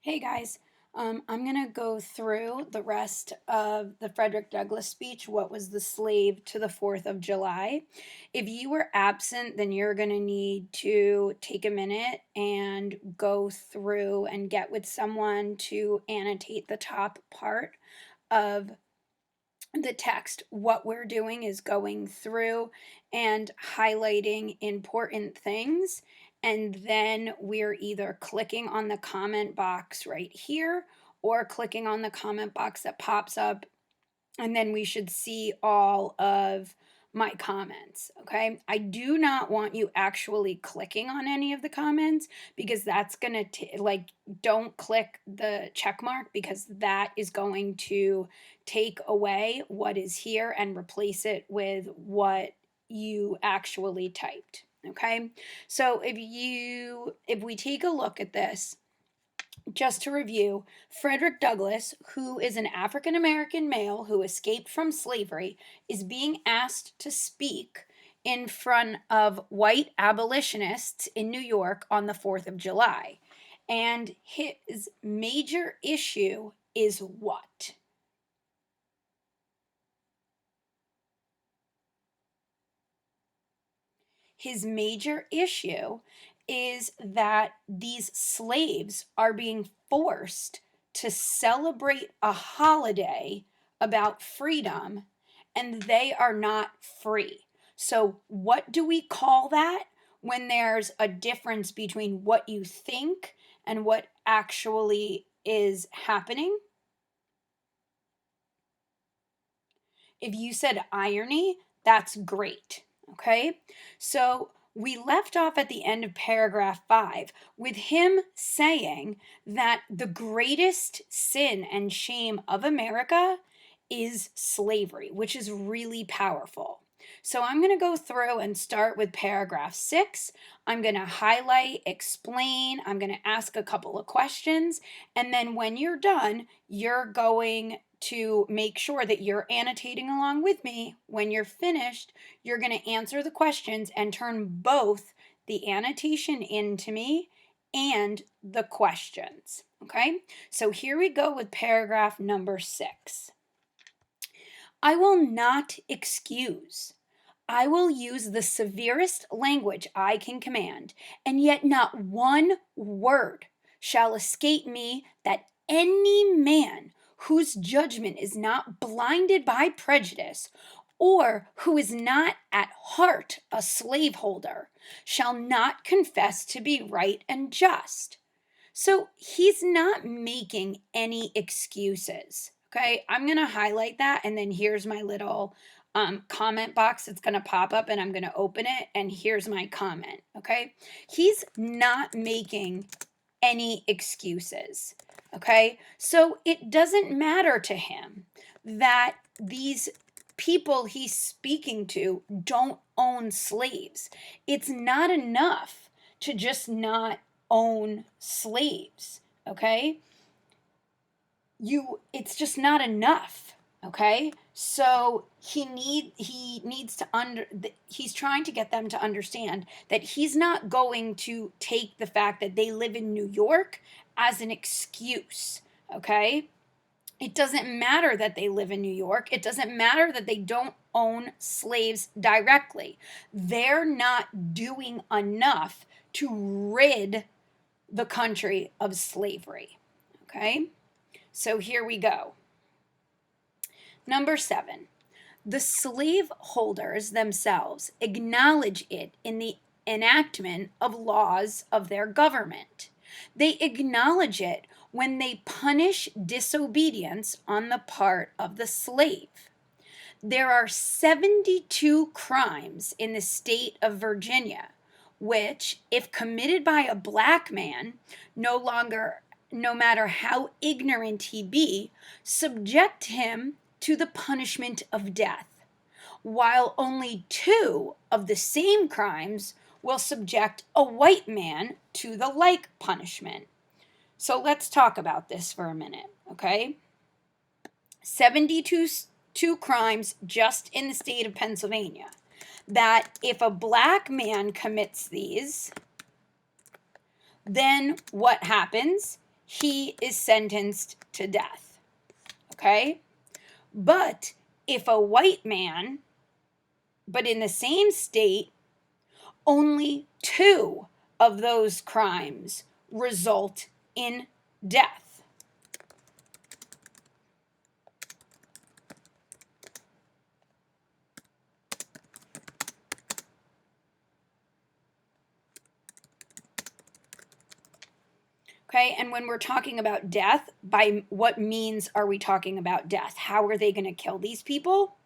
Hey guys, I'm going to go through the rest of the Frederick Douglass speech, What Was the Slave to the 4th of July. If you were absent, then you're going to need to take a minute and go through and get with someone to annotate the top part of the text. What we're doing is going through and highlighting important things, and then we're either clicking on the comment box right here or clicking on the comment box that pops up, and then we should see all of my comments. Okay, I do not want you actually clicking on any of the comments, because that's gonna like, don't click the check mark, because that is going to take away what is here and replace it with what you actually typed. Okay, so if we take a look at this, just to review, Frederick Douglass, who is an African American male who escaped from slavery, is being asked to speak in front of white abolitionists in New York on the 4th of July. And his major issue is what? His major issue is that these slaves are being forced to celebrate a holiday about freedom, and they are not free. So, what do we call that when there's a difference between what you think and what actually is happening? If you said irony, that's great. Okay. So we left off at the end of paragraph 5 with him saying that the greatest sin and shame of America is slavery, which is really powerful. So I'm going to go through and start with paragraph 6. I'm going to highlight, explain, I'm going to ask a couple of questions, and then when you're done, you're going to make sure that you're annotating along with me. When you're finished, you're going to answer the questions and turn both the annotation into me and the questions. Okay, so here we go with paragraph number 6. I will not excuse. I will use the severest language I can command, and yet not one word shall escape me that any man whose judgment is not blinded by prejudice, or who is not at heart a slaveholder, shall not confess to be right and just. So he's not making any excuses. Okay, I'm going to highlight that, and then here's my little comment box that's going to pop up, and I'm going to open it, and here's my comment. Okay, he's not making any excuses. Okay, so it doesn't matter to him that these people he's speaking to don't own slaves. It's not enough to just not own slaves. Okay, it's just not enough. Okay, so he needs to he's trying to get them to understand that he's not going to take the fact that they live in New York as an excuse. Okay, it doesn't matter that they live in New York. It doesn't matter that they don't own slaves directly. They're not doing enough to rid the country of slavery. Okay, so here we go. Number 7, the slaveholders themselves acknowledge it in the enactment of laws of their government. They acknowledge it when they punish disobedience on the part of the slave. There are 72 crimes in the state of Virginia which, if committed by a black man, no matter how ignorant he be, subject him to the punishment of death, while only 2 of the same crimes will subject a white man to the like punishment. So let's talk about this for a minute, okay? 72 crimes just in the state of Pennsylvania, that if a black man commits these, then what happens? he is sentenced to death. Okay? But if a white man, but in the same state, only 2 of those crimes result in death. Okay, and when we're talking about death, by what means are we talking about death? How are they going to kill these people?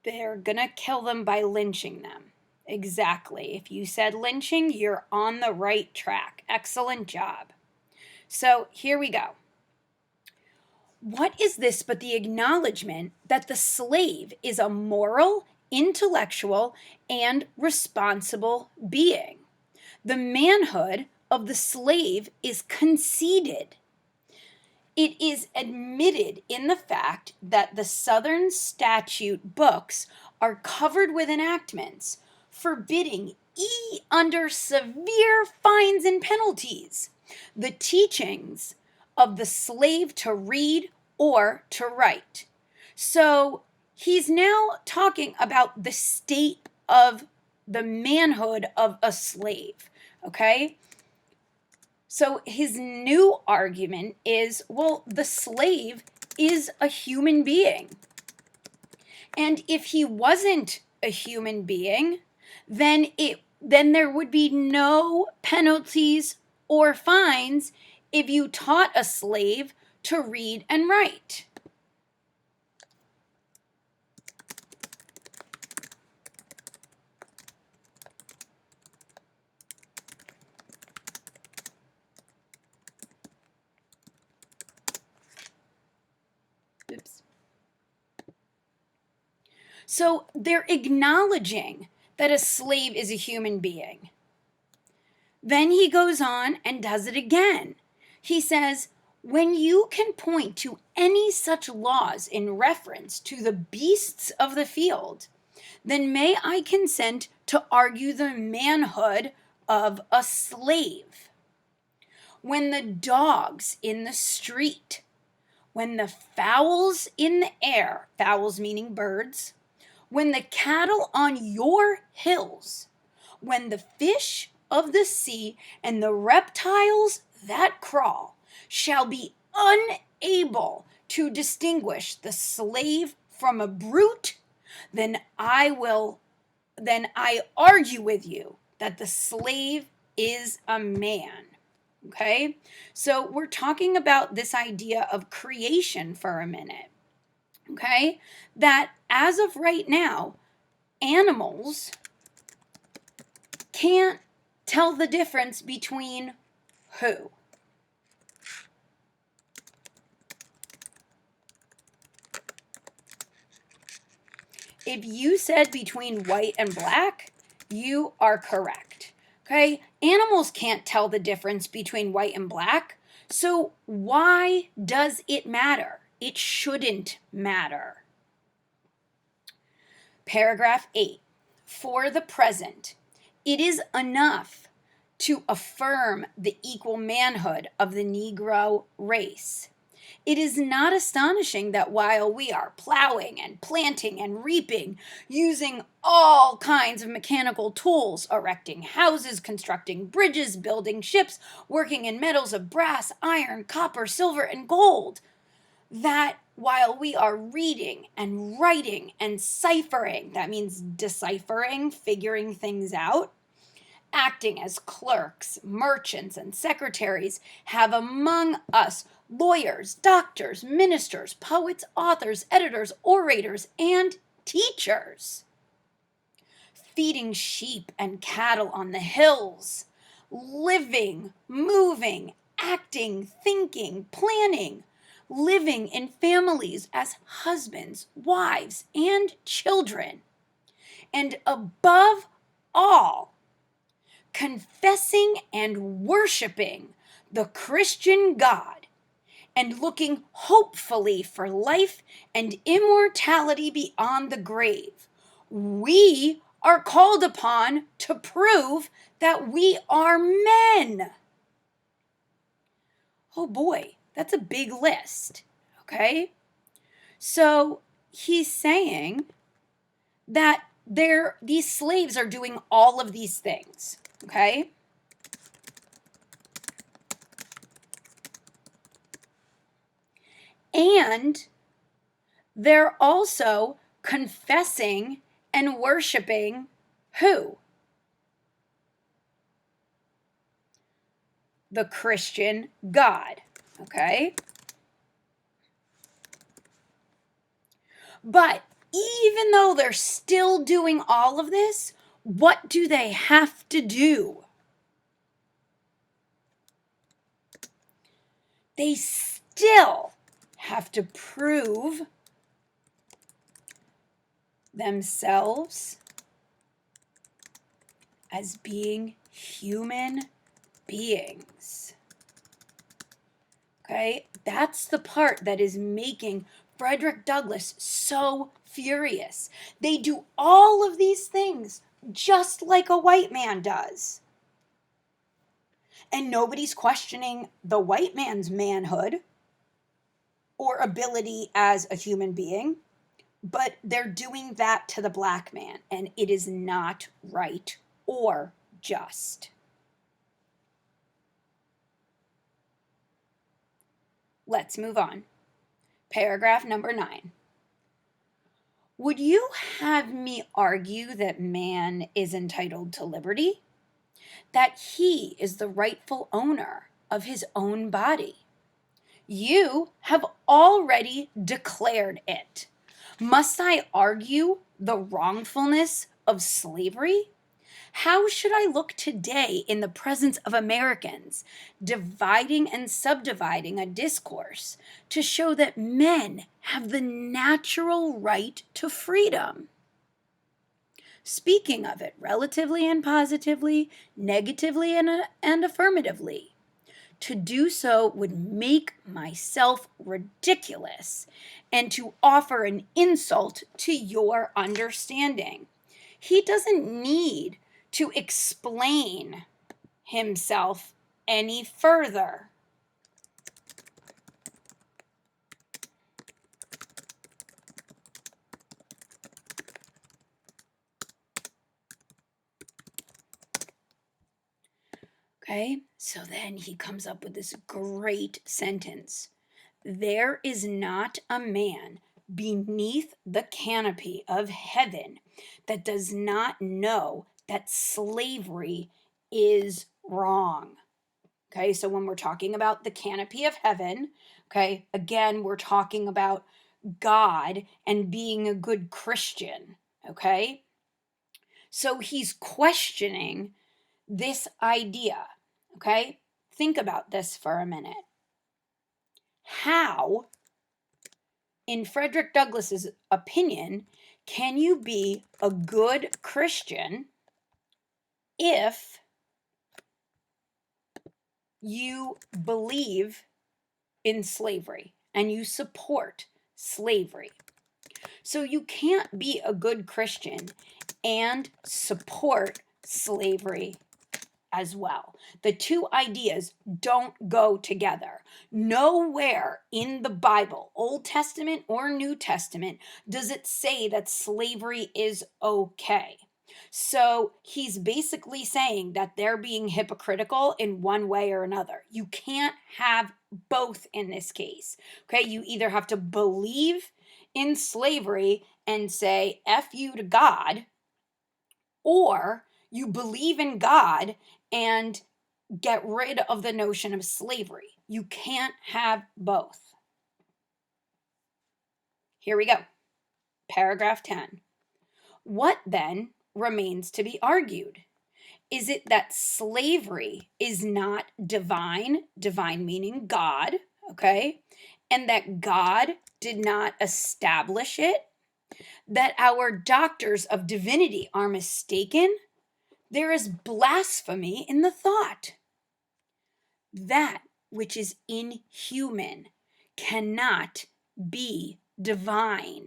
They're going to kill them by lynching them. Exactly. If you said lynching, you're on the right track. Excellent job. So here we go. What is this but the acknowledgement that the slave is a moral, intellectual, and responsible being? The manhood of the slave is conceded. It is admitted in the fact that the Southern statute books are covered with enactments forbidding under severe fines and penalties the teachings of the slave to read or to write. So he's now talking about the state of the manhood of a slave, okay? So his new argument is, well, the slave is a human being. And if he wasn't a human being, then there would be no penalties or fines if you taught a slave to read and write. Oops. So they're acknowledging that a slave is a human being. Then he goes on and does it again. He says, when you can point to any such laws in reference to the beasts of the field, then may I consent to argue the manhood of a slave. When the dogs in the street, when the fowls in the air, fowls meaning birds, when the cattle on your hills, when the fish of the sea and the reptiles that crawl shall be unable to distinguish the slave from a brute, then I argue with you that the slave is a man. Okay? So we're talking about this idea of creation for a minute. Okay? That as of right now, animals can't tell the difference between who? If you said between white and black, you are correct. Okay? Animals can't tell the difference between white and black. So why does it matter? It shouldn't matter. Paragraph 8. For the present, it is enough to affirm the equal manhood of the Negro race. It is not astonishing that while we are plowing and planting and reaping, using all kinds of mechanical tools, erecting houses, constructing bridges, building ships, working in metals of brass, iron, copper, silver, and gold, that while we are reading and writing and ciphering, that means deciphering, figuring things out, acting as clerks, merchants, and secretaries, have among us lawyers, doctors, ministers, poets, authors, editors, orators, and teachers, feeding sheep and cattle on the hills, living, moving, acting, thinking, planning, living in families as husbands, wives, and children, and above all, confessing and worshiping the Christian God and looking hopefully for life and immortality beyond the grave. We are called upon to prove that we are men. Oh boy, that's a big list, okay? So he's saying that these slaves are doing all of these things, okay? And they're also confessing and worshiping who? The Christian God, okay? But even though they're still doing all of this, what do they have to do? They still have to prove themselves as being human beings. Okay? That's the part that is making Frederick Douglass so furious. They do all of these things just like a white man does. And nobody's questioning the white man's manhood or ability as a human being, but they're doing that to the black man, and it is not right or just. Let's move on. Paragraph number 9. Would you have me argue that man is entitled to liberty? That he is the rightful owner of his own body? You have already declared it. Must I argue the wrongfulness of slavery? How should I look today in the presence of Americans, dividing and subdividing a discourse to show that men have the natural right to freedom? Speaking of it relatively and positively, negatively and affirmatively. To do so would make myself ridiculous and to offer an insult to your understanding. He doesn't need to explain himself any further. Okay, so then he comes up with this great sentence. There is not a man beneath the canopy of heaven that does not know that slavery is wrong. Okay, so when we're talking about the canopy of heaven, okay, again, we're talking about God and being a good Christian, okay? So he's questioning this idea, okay? Think about this for a minute. How, in Frederick Douglass's opinion, can you be a good Christian if you believe in slavery and you support slavery? So you can't be a good Christian and support slavery as well. The two ideas don't go together. Nowhere in the Bible, Old Testament or New Testament, does it say that slavery is okay. So he's basically saying that they're being hypocritical in one way or another. You can't have both in this case. Okay, you either have to believe in slavery and say F you to God, or you believe in God and get rid of the notion of slavery. You can't have both. Here we go. Paragraph 10. What then remains to be argued? Is it that slavery is not divine, divine meaning God, okay, and that God did not establish it? That our doctors of divinity are mistaken? There is blasphemy in the thought. That which is inhuman cannot be divine.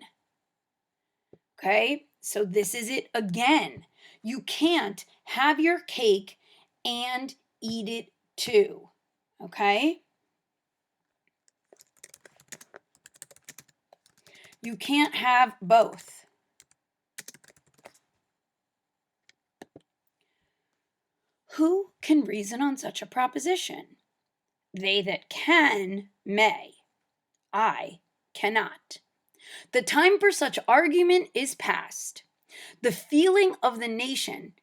Okay? So this is it again. You can't have your cake and eat it too. Okay? You can't have both. Who can reason on such a proposition? They that can may. I cannot. The time for such argument is past. The feeling of the nation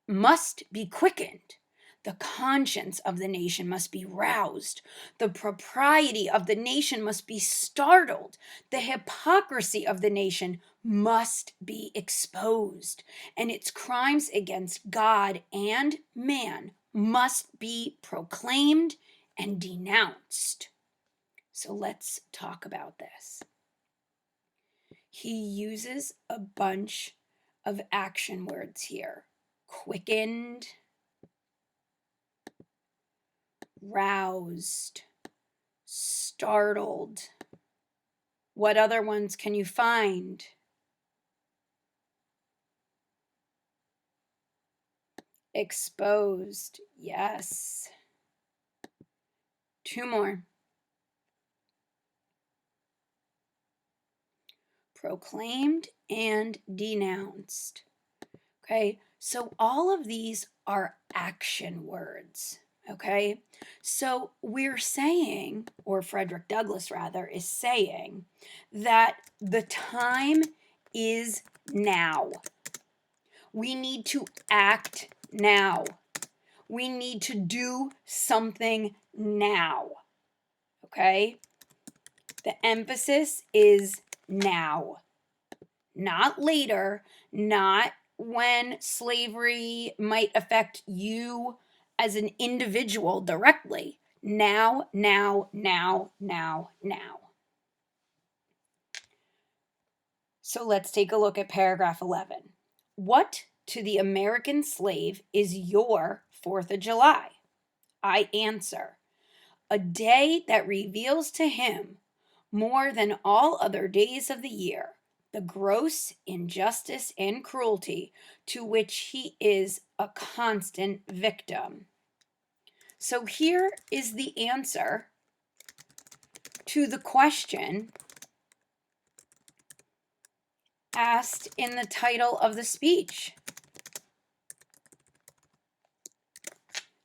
must be quickened. The conscience of the nation must be roused. The propriety of the nation must be startled. The hypocrisy of the nation must be exposed. And its crimes against God and man must be proclaimed and denounced. So let's talk about this. He uses a bunch of action words here: quickened, roused, startled. What other ones can you find? Exposed. Yes. Two more. Proclaimed and denounced. Okay, so all of these are action words. Okay, so we're saying, or Frederick Douglass rather, is saying that the time is now. We need to act now. We need to do something now. Okay, the emphasis is now, not later, not when slavery might affect you as an individual directly. Now, now, now, now, now. So let's take a look at paragraph 11. What to the American slave is your 4th of July? I answer, a day that reveals to him, more than all other days of the year, the gross injustice and cruelty to which he is a constant victim. So here is the answer to the question asked in the title of the speech.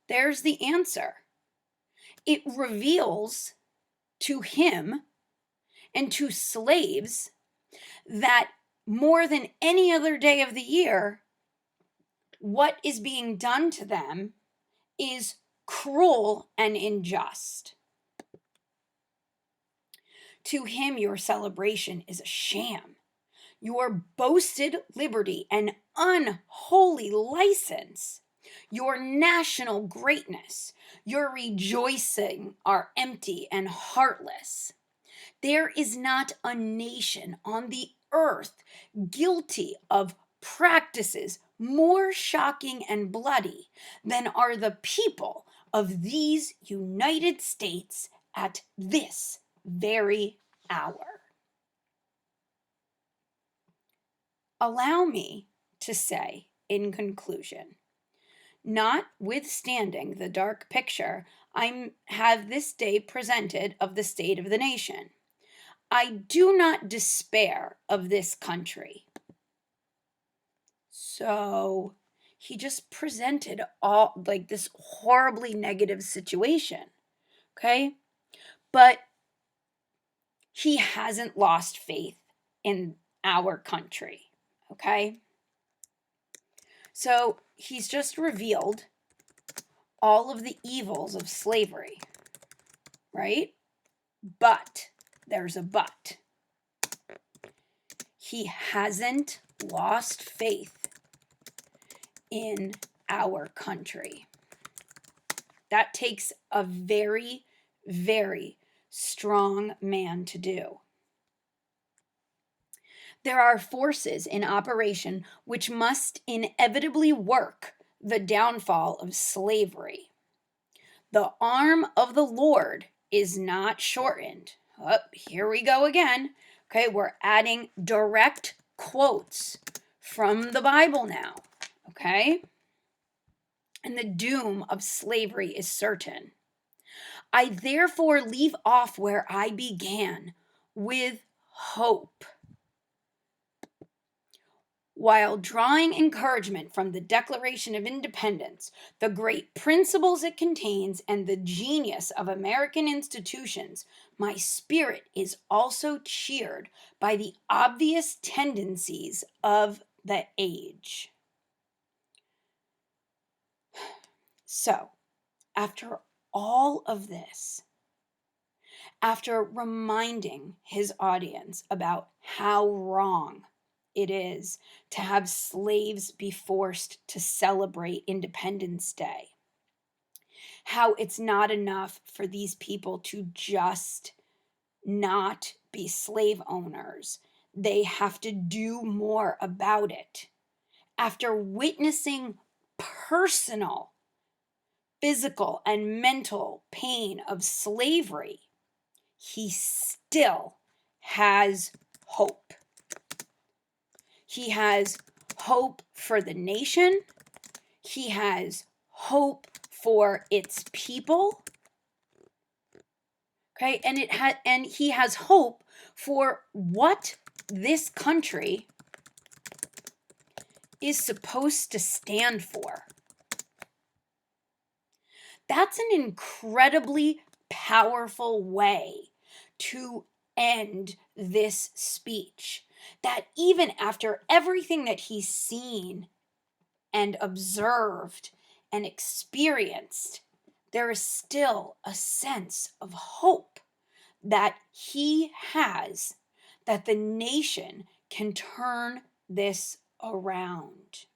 There's the answer. It reveals to him and to slaves that more than any other day of the year, what is being done to them is cruel and unjust. To him, your celebration is a sham. Your boasted liberty an unholy license. Your national greatness, your rejoicing are empty and heartless. There is not a nation on the earth guilty of practices more shocking and bloody than are the people of these United States at this very hour. Allow me to say in conclusion, notwithstanding the dark picture I have this day presented of the state of the nation, I do not despair of this country. So he just presented all like this horribly negative situation. Okay? But he hasn't lost faith in our country. Okay? So he's just revealed all of the evils of slavery, right? But there's a but. He hasn't lost faith in our country. That takes a very, very strong man to do. There are forces in operation which must inevitably work the downfall of slavery. The arm of the Lord is not shortened. Oh, here we go again. Okay, we're adding direct quotes from the Bible now, okay? And the doom of slavery is certain. I therefore leave off where I began, with hope, while drawing encouragement from the Declaration of Independence, the great principles it contains, and the genius of American institutions. My spirit is also cheered by the obvious tendencies of the age. So, after all of this, after reminding his audience about how wrong it is to have slaves be forced to celebrate Independence Day, how it's not enough for these people to just not be slave owners, they have to do more about it. After witnessing personal physical and mental pain of slavery, he still has hope. He has hope for the nation. He has hope for its people. Okay, and he has hope for what this country is supposed to stand for. That's an incredibly powerful way to end this speech. That even after everything that he's seen and observed and experienced, there is still a sense of hope that he has, that the nation can turn this around.